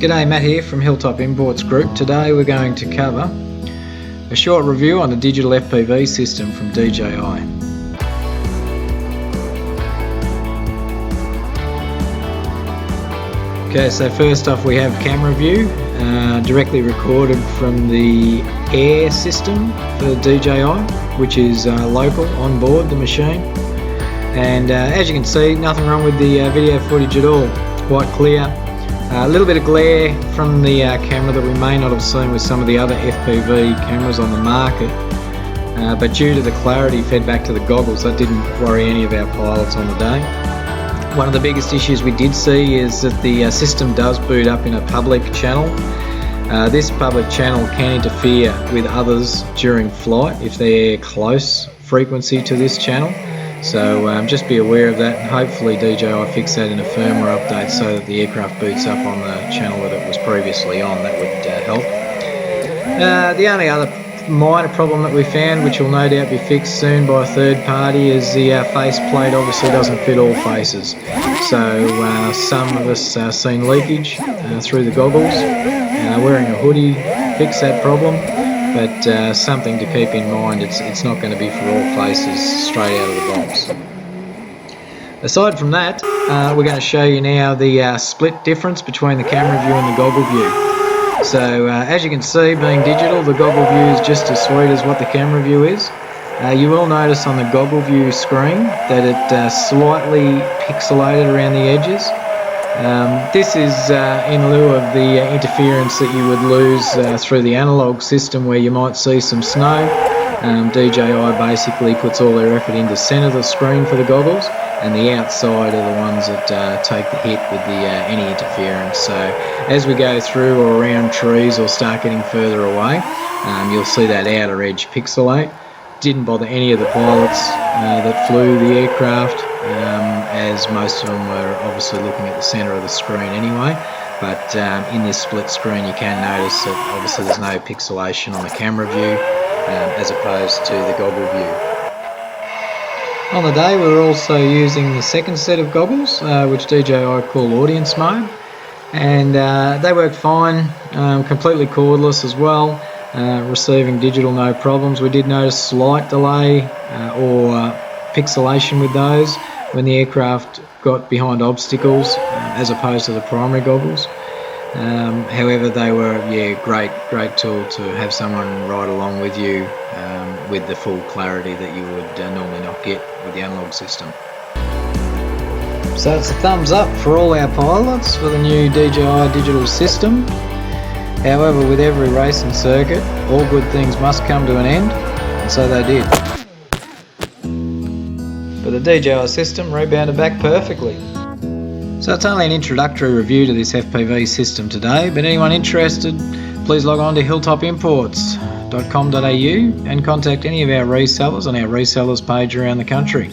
G'day, Matt here from Hilltop Imports Group. Today we're going to cover a short review on the digital FPV system from DJI. Okay, so first off we have camera view, directly recorded from the air system for DJI, which is local on board the machine. And as you can see, nothing wrong with the video footage at all, quite clear. A little bit of glare from the camera that we may not have seen with some of the other FPV cameras on the market, but due to the clarity fed back to the goggles, that didn't worry any of our pilots on the day. One of the biggest issues we did see is that the system does boot up in a public channel. This public channel can interfere with others during flight if they're close frequency to this channel. So just be aware of that, and hopefully DJI fix that in a firmware update so that the aircraft boots up on the channel that it was previously on. That would help. The only other minor problem that we found, which will no doubt be fixed soon by a third party, is the face plate obviously doesn't fit all faces. So some of us seen leakage through the goggles. Wearing a hoodie fixed that problem. But something to keep in mind, it's not going to be for all faces straight out of the box. Aside from that, we're going to show you now the split difference between the camera view and the goggle view. So as you can see, being digital, the goggle view is just as sweet as what the camera view is. You will notice on the goggle view screen that it slightly pixelated around the edges. This is in lieu of the interference that you would lose through the analog system, where you might see some snow. DJI basically puts all their effort into centre the screen for the goggles, and the outside are the ones that take the hit with the any interference. So as we go through or around trees or start getting further away, you'll see that outer edge pixelate. Didn't bother any of the pilots that flew the aircraft, as most of them were obviously looking at the centre of the screen anyway. But in this split screen you can notice that obviously there's no pixelation on the camera view as opposed to the goggle view. On the day we were also using the second set of goggles, which DJI call audience mode, and they worked fine, completely cordless as well. Receiving digital no problems. We did notice slight delay or pixelation with those when the aircraft got behind obstacles as opposed to the primary goggles. However, they were great tool to have someone ride along with you with the full clarity that you would normally not get with the analog system. So it's a thumbs up for all our pilots for the new DJI digital system. However, with every racing circuit, all good things must come to an end, and so they did. But the DJI system rebounded back perfectly. So it's only an introductory review to this FPV system today, but anyone interested, please log on to hilltopimports.com.au and contact any of our resellers on our resellers page around the country.